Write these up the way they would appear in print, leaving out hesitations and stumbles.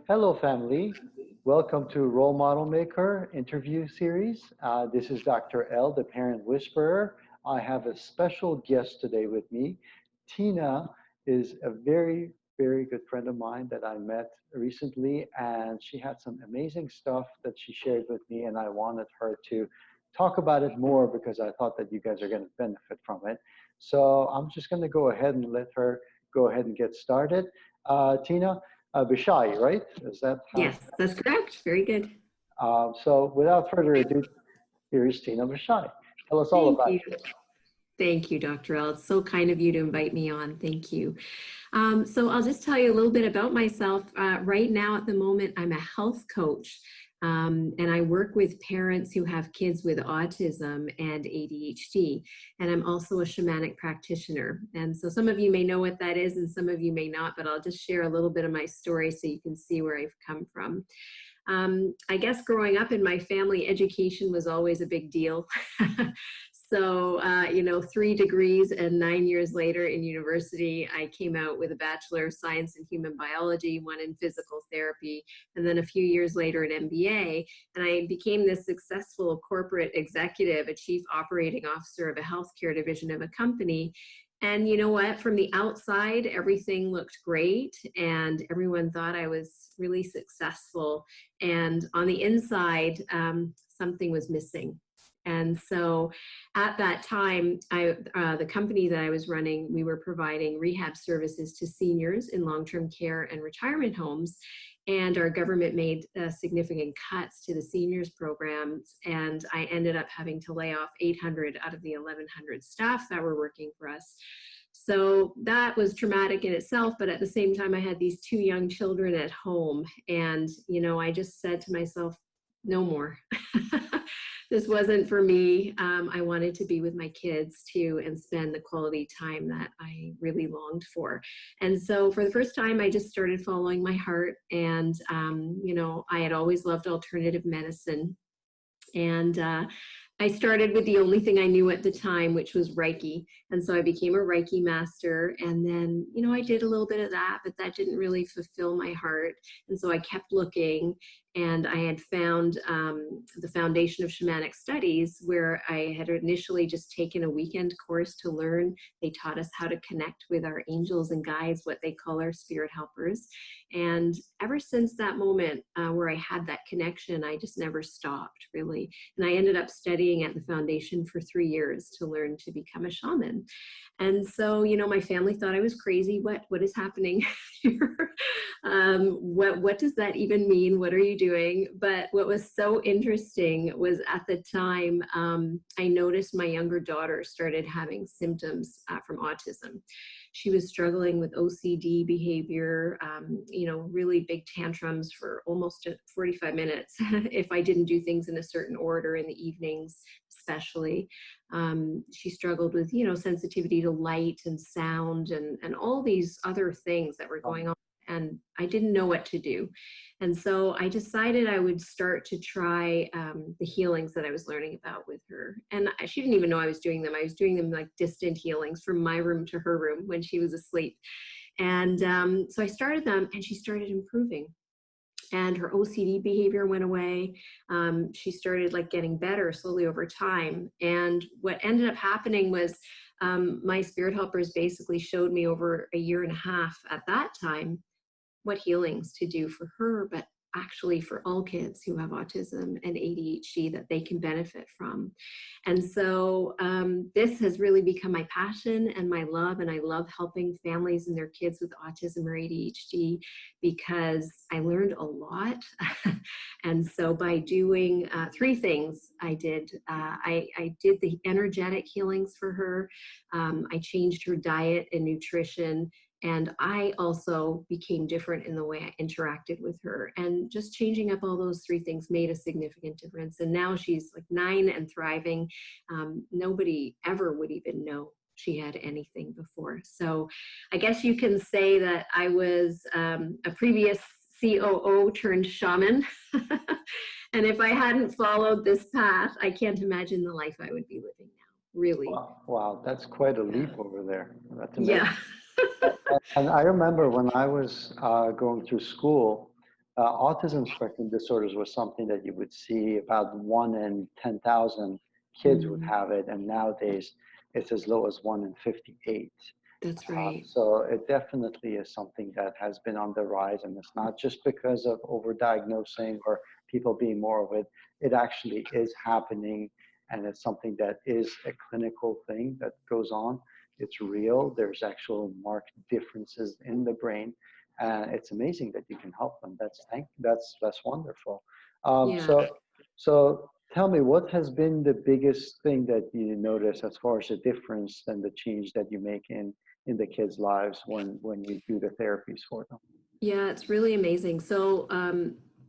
Hello, family. Welcome to Role Model Maker interview series. This is Dr. L, the parent whisperer. I have a special guest today with me. Tina is a very, very good friend of mine that I met recently, and she had some amazing stuff that she shared with me, and I wanted her to talk about it more because I thought that you guys are going to benefit from it. So I'm just going to go ahead and let her go ahead and get started. Tina, Bishai, right? Is that how? Yes, that's correct. Very good. So without further ado, here is Tina Bishai. Tell us all Thank about you. you. Thank you, Dr. L. It's so kind of you to invite me on. Thank you. So I'll just tell you a little bit about myself. Right now, at the moment, I'm a health coach, and I work with parents who have kids with autism and ADHD. And I'm also a shamanic practitioner. And so some of you may know what that is, and some of you may not, but I'll just share a little bit of my story so you can see where I've come from. I guess growing up in my family, education was always a big deal. So, 3 degrees and 9 years later in university, I came out with a Bachelor of Science in Human Biology, one in physical therapy, and then a few years later an MBA. And I became this successful corporate executive, a chief operating officer of a healthcare division of a company. And you know what? From the outside, everything looked great and everyone thought I was really successful. And on the inside, something was missing. And so at that time, the company that I was running, we were providing rehab services to seniors in long-term care and retirement homes. And our government made significant cuts to the seniors programs. And I ended up having to lay off 800 out of the 1,100 staff that were working for us. So that was traumatic in itself. But at the same time, I had these 2 young children at home. And, I just said to myself, no more. This wasn't for me. I wanted to be with my kids too and spend the quality time that I really longed for. And so for the first time, I just started following my heart. And, I had always loved alternative medicine. And I started with the only thing I knew at the time, which was Reiki. And so I became a Reiki master. And then, I did a little bit of that, but that didn't really fulfill my heart. And so I kept looking. And I had found the Foundation of Shamanic Studies, where I had initially just taken a weekend course to learn. They taught us how to connect with our angels and guides, what they call our spirit helpers. And ever since that moment where I had that connection, I just never stopped, really. And I ended up studying at the Foundation for 3 years to learn to become a shaman. And so, my family thought I was crazy. What is happening here? What does that even mean? What are you doing? But what was so interesting was at the time, I noticed my younger daughter started having symptoms from autism. She was struggling with OCD behavior, really big tantrums for almost 45 minutes if I didn't do things in a certain order in the evenings, especially. She struggled with, sensitivity to light and sound and all these other things that were going on. And I didn't know what to do. And so I decided I would start to try the healings that I was learning about with her. And she didn't even know I was doing them. I was doing them like distant healings from my room to her room when she was asleep. And so I started them and she started improving. And her OCD behavior went away. She started getting better slowly over time. And what ended up happening was my spirit helpers basically showed me over 1.5 years at that time what healings to do for her, but actually for all kids who have autism and ADHD that they can benefit from. And so this has really become my passion and my love, and I love helping families and their kids with autism or ADHD because I learned a lot. And so by doing 3 things I did the energetic healings for her. I changed her diet and nutrition. And I also became different in the way I interacted with her. And just changing up all those 3 things made a significant difference. And now she's 9 and thriving. Nobody ever would even know she had anything before. So I guess you can say that I was a previous COO turned shaman. And if I hadn't followed this path, I can't imagine the life I would be living now, really. Wow, that's quite a leap over there. That's amazing. Yeah. And I remember when I was going through school, autism spectrum disorders was something that you would see about 1 in 10,000 kids would Mm, have it, and nowadays it's as low as 1 in 58. that's right. So it definitely is something that has been on the rise, and it's not just because of overdiagnosing or people being more of it. It actually is happening, and it's something that is a clinical thing that goes on. It's real. There's actual marked differences in the brain, and it's amazing that you can help them. That's wonderful. Um, Yeah. so so tell me, what has been the biggest thing that you notice as far as the difference and the change that you make in the kids' lives when you do the therapies for them? Yeah, it's really amazing. So,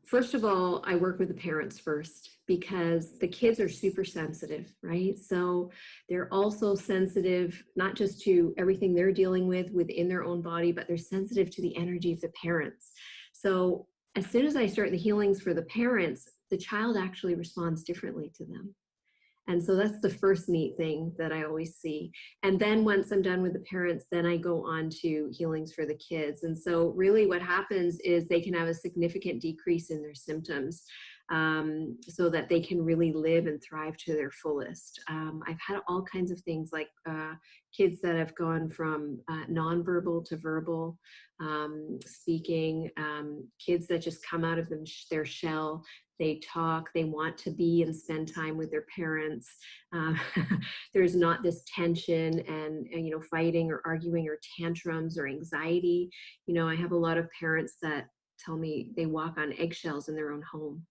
first of all, I work with the parents first because the kids are super sensitive, right? So they're also sensitive, not just to everything they're dealing with within their own body, but they're sensitive to the energy of the parents. So as soon as I start the healings for the parents, the child actually responds differently to them. And so that's the first neat thing that I always see. And then once I'm done with the parents, then I go on to healings for the kids. And so really what happens is they can have a significant decrease in their symptoms, so that they can really live and thrive to their fullest. I've had all kinds of things like kids that have gone from nonverbal to verbal speaking, kids that just come out of their shell. They talk, they want to be and spend time with their parents. Uh, there's not this tension and, you know, fighting or arguing or tantrums or anxiety. You know, I have a lot of parents that tell me they walk on eggshells in their own home,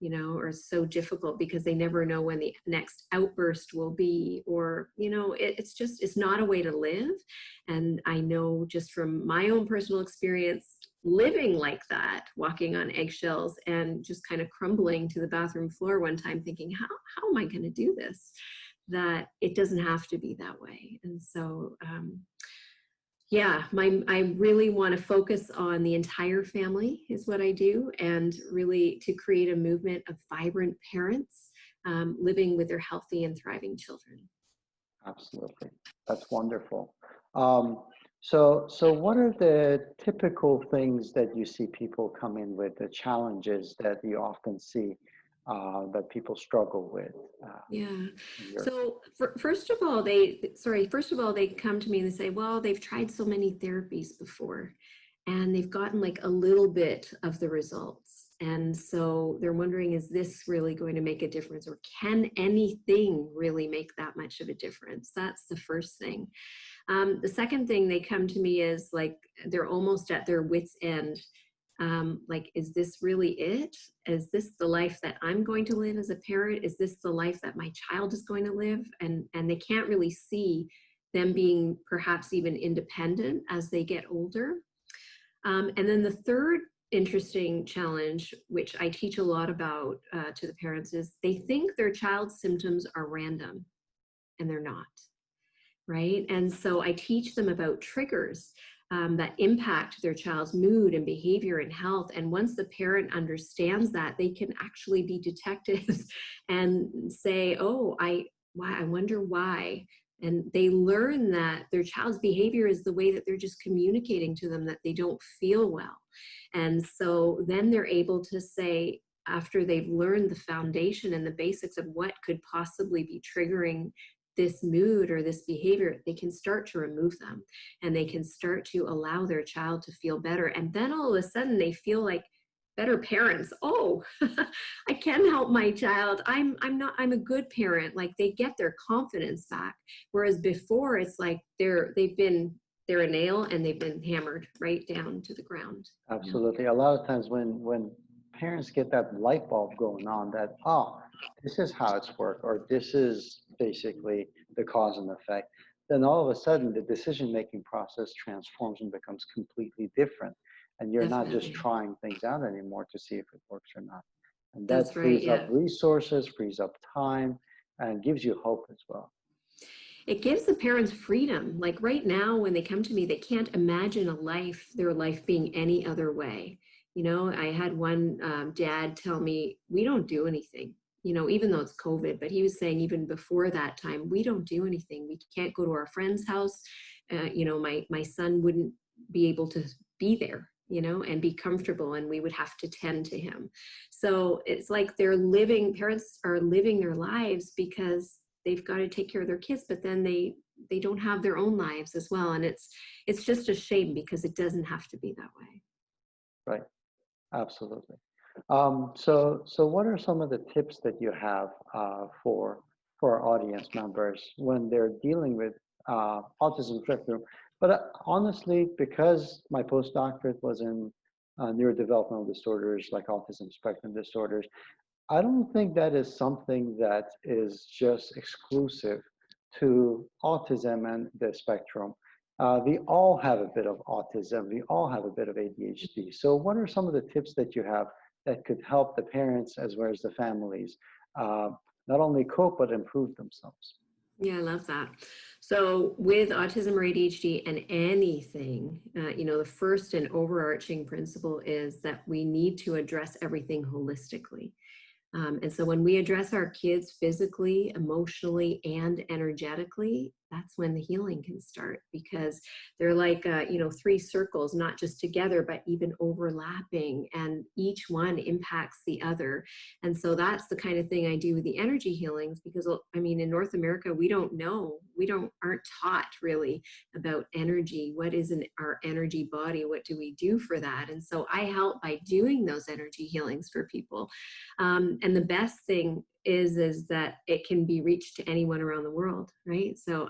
you know, or it's so difficult because they never know when the next outburst will be, or, you know, it's just, it's not a way to live. And I know just from my own personal experience, living like that, walking on eggshells and just kind of crumbling to the bathroom floor one time thinking, how am I going to do this? That it doesn't have to be that way. And so, yeah, I really want to focus on the entire family is what I do, and really to create a movement of vibrant parents living with their healthy and thriving children. Absolutely. That's wonderful. So what are the typical things that you see people come in with, the challenges that you often see that people struggle with? Yeah. In your So first of all, they come to me and they say, well, they've tried so many therapies before and they've gotten like a little bit of the results. And so they're wondering, is this really going to make a difference, or can anything really make that much of a difference? That's the first thing. The second thing, they come to me is like they're almost at their wits' end. Like, is this really it? Is this the life that I'm going to live as a parent? Is this the life that my child is going to live? And they can't really see them being perhaps even independent as they get older. And then the third interesting challenge, which I teach a lot about to the parents, is they think their child's symptoms are random, and they're not, right? And so I teach them about triggers that impact their child's mood and behavior and health. And once the parent understands that, they can actually be detectives and say, oh, I wonder why. And they learn that their child's behavior is the way that they're just communicating to them that they don't feel well. And so then they're able to say, after they've learned the foundation and the basics of what could possibly be triggering this mood or this behavior, they can start to remove them, and they can start to allow their child to feel better. And then all of a sudden they feel like better parents. Oh, I can help my child. I'm a good parent. Like, they get their confidence back. Whereas before it's like they're a nail and they've been hammered right down to the ground. Absolutely. A lot of times when parents get that light bulb going on that, oh, this is how it's worked, or this is basically the cause and effect, then all of a sudden the decision-making process transforms and becomes completely different. And you're not just Definitely. trying things out anymore to see if it works or not. And that That's right. frees up Yeah. resources, frees up time, and gives you hope as well. It gives the parents freedom. Like right now, when they come to me, they can't imagine their life being any other way. You know, I had one dad tell me, we don't do anything, you know, even though it's COVID, but he was saying even before that time, we don't do anything. We can't go to our friend's house. You know, my son wouldn't be able to be there and be comfortable, and we would have to tend to him. So it's like parents are living their lives because they've got to take care of their kids, but then they don't have their own lives as well. And it's just a shame because it doesn't have to be that way. Right. Absolutely. So what are some of the tips that you have for our audience members when they're dealing with autism spectrum? But honestly, because my postdoctorate was in neurodevelopmental disorders like autism spectrum disorders, I don't think that is something that is just exclusive to autism and the spectrum. We all have a bit of autism. We all have a bit of ADHD. So what are some of the tips that you have that could help the parents as well as the families not only cope, but improve themselves? Yeah, I love that. So with autism or ADHD and anything, the first and overarching principle is that we need to address everything holistically. And so when we address our kids physically, emotionally, and energetically, that's when the healing can start, because they're like, three circles, not just together, but even overlapping, and each one impacts the other. And so that's the kind of thing I do with the energy healings, because in North America, we aren't taught really about energy. What is our energy body? What do we do for that? And so I help by doing those energy healings for people. And the best thing is that it can be reached to anyone around the world, right? So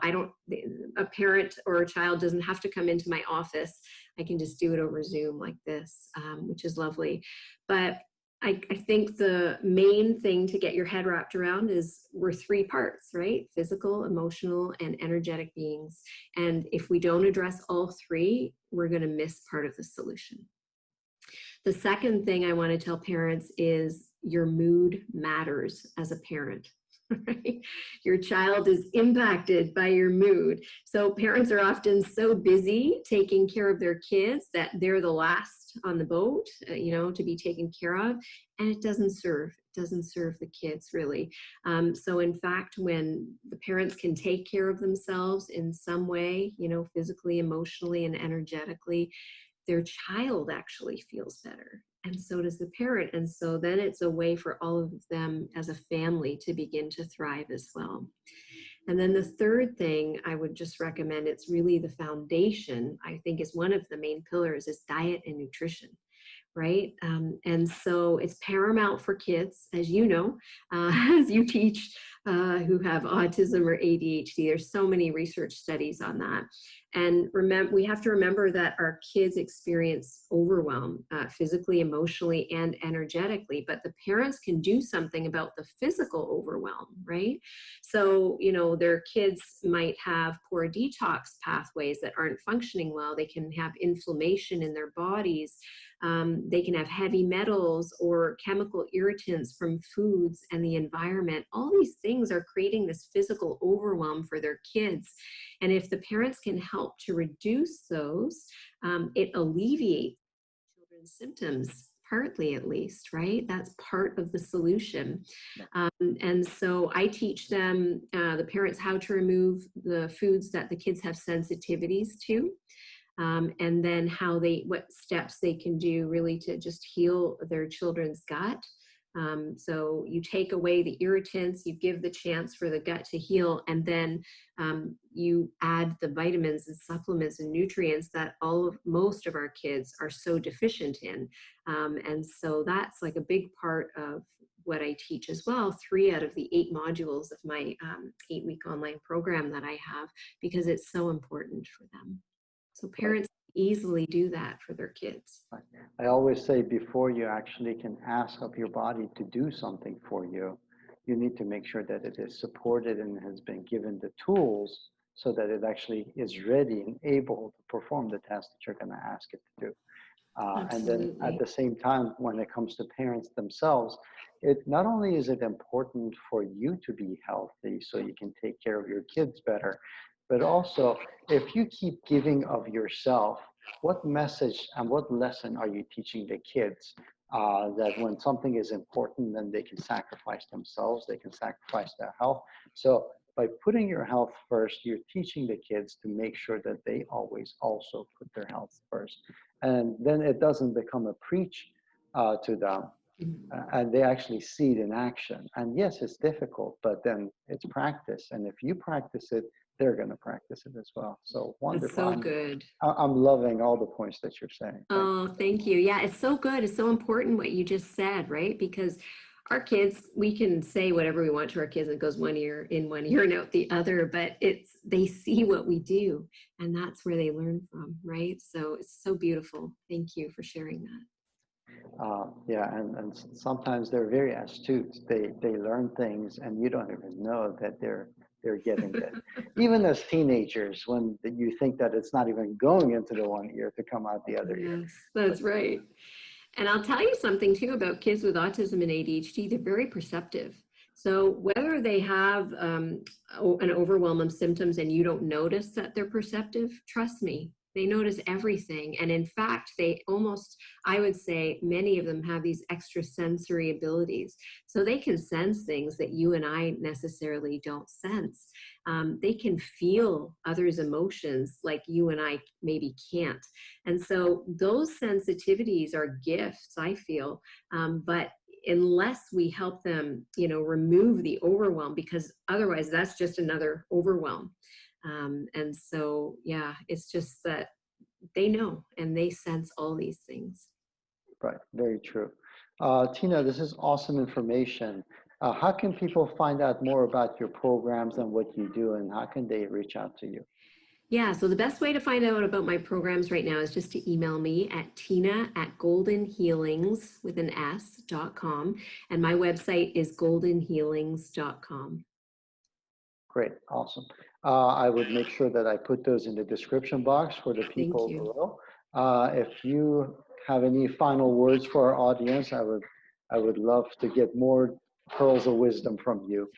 a parent or a child doesn't have to come into my office. I can just do it over Zoom like this, which is lovely. But I think the main thing to get your head wrapped around is we're three parts, right? Physical, emotional, and energetic beings. And if we don't address all three, we're going to miss part of the solution. The second thing I want to tell parents is your mood matters as a parent. Right? Your child is impacted by your mood. So parents are often so busy taking care of their kids that they're the last on the boat, to be taken care of, and it doesn't serve the kids really. So in fact, when the parents can take care of themselves in some way, physically, emotionally, and energetically, their child actually feels better, and so does the parent. And so then it's a way for all of them as a family to begin to thrive as well. And then the third thing I would just recommend, it's really the foundation, I think, is one of the main pillars, is diet and nutrition. Right? And so it's paramount for kids, as you know, as you teach, who have autism or ADHD. There's so many research studies on that. And we have to remember that our kids experience overwhelm physically, emotionally, and energetically, but the parents can do something about the physical overwhelm, right? So, their kids might have poor detox pathways that aren't functioning well. They can have inflammation in their bodies. They can have heavy metals or chemical irritants from foods and the environment. All these things are creating this physical overwhelm for their kids. And if the parents can help to reduce those, it alleviates children's symptoms, partly at least, right? That's part of the solution. And so I teach them, the parents, how to remove the foods that the kids have sensitivities to. And then what steps they can do really to just heal their children's gut. So you take away the irritants, you give the chance for the gut to heal, and then you add the vitamins and supplements and nutrients that most of our kids are so deficient in. And so that's like a big part of what I teach as well, 3 out of the 8 modules of my 8-week online program that I have, because it's so important for them. So parents easily do that for their kids. I always say, before you actually can ask of your body to do something for you, you need to make sure that it is supported and has been given the tools so that it actually is ready and able to perform the task that you're going to ask it to do. And then at the same time, when it comes to parents themselves, not only is it important for you to be healthy so you can take care of your kids better, but also, if you keep giving of yourself, what message and what lesson are you teaching the kids? That when something is important, then they can sacrifice themselves, they can sacrifice their health. So by putting your health first, you're teaching the kids to make sure that they always also put their health first. And then it doesn't become a preach to them, and they actually see it in action. And yes, it's difficult, but then it's practice. And if you practice it, they're going to practice it as well. So That's wonderful. so good. I'm loving all the points that you're saying. Oh, thank you. Yeah, it's so good. It's so important what you just said, right? Because our kids, we can say whatever we want to our kids, and it goes one ear in one ear and out the other, but they see what we do, and that's where they learn from, right? So it's so beautiful. Thank you for sharing that. Yeah, and sometimes they're very astute. They learn things, and you don't even know that they're getting it. Even as teenagers, when you think that it's not even going into the one ear to come out the other ear. Yes, that's right. And I'll tell you something too about kids with autism and ADHD, they're very perceptive. So whether they have an overwhelm of symptoms and you don't notice that they're perceptive, trust me, they notice everything. And in fact, they almost, I would say, many of them have these extrasensory abilities. So they can sense things that you and I necessarily don't sense. They can feel others' emotions like you and I maybe can't. And so those sensitivities are gifts, I feel. But unless we help them, remove the overwhelm, because otherwise that's just another overwhelm. And so, yeah, it's just that they know and they sense all these things. Right, very true. Tina, this is awesome information. How can people find out more about your programs and what you do, and how can they reach out to you? Yeah, so the best way to find out about my programs right now is just to email me at tina@goldenhealings with an S.com. And my website is goldenhealings.com. Great, awesome. I would make sure that I put those in the description box for the Thank people you. below. If you have any final words for our audience, I would love to get more pearls of wisdom from you.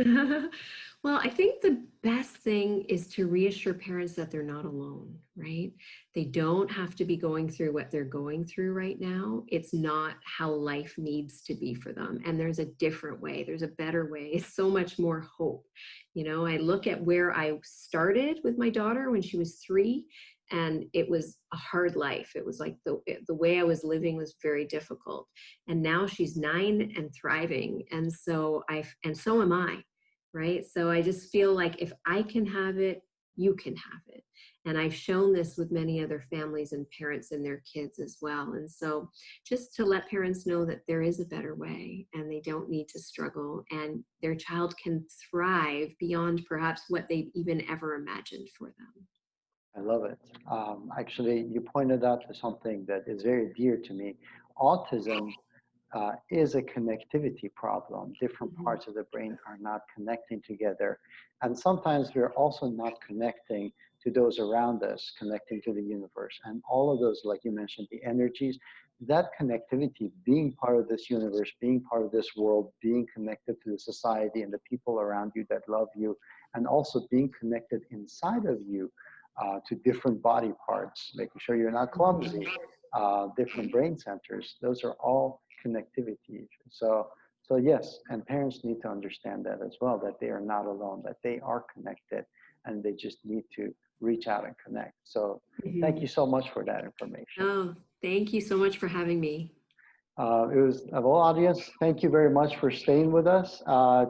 Well, I think the best thing is to reassure parents that they're not alone, right? They don't have to be going through what they're going through right now. It's not how life needs to be for them. And there's a different way, there's a better way, so much more hope. I look at where I started with my daughter when she was 3, and it was a hard life. It was like the way I was living was very difficult. And now she's 9 and thriving. And so so am I. Right? So I just feel like if I can have it, you can have it. And I've shown this with many other families and parents and their kids as well. And so just to let parents know that there is a better way and they don't need to struggle, and their child can thrive beyond perhaps what they've even ever imagined for them. I love it. Actually, you pointed out to something that is very dear to me. Autism is a connectivity problem. Different Mhm. parts of the brain are not connecting together. And sometimes we're also not connecting to those around us, connecting to the universe. And all of those, like you mentioned, the energies, that connectivity, being part of this universe, being part of this world, being connected to the society and the people around you that love you, and also being connected inside of you to different body parts, making sure you're not clumsy, different brain centers. Those are all connectivity. So yes, and parents need to understand that as well, that they are not alone, that they are connected, and they just need to reach out and connect. So thank you Mhm. so much for that information. Oh, thank you so much for having me. It was, of all audience, thank you very much for staying with us.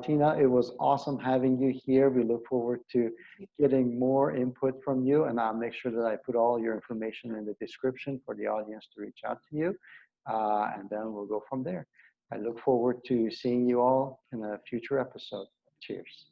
Tina, it was awesome having you here. We look forward to getting more input from you, and I'll make sure that I put all your information in the description for the audience to reach out to you, and then we'll go from there. I look forward to seeing you all in a future episode. Cheers.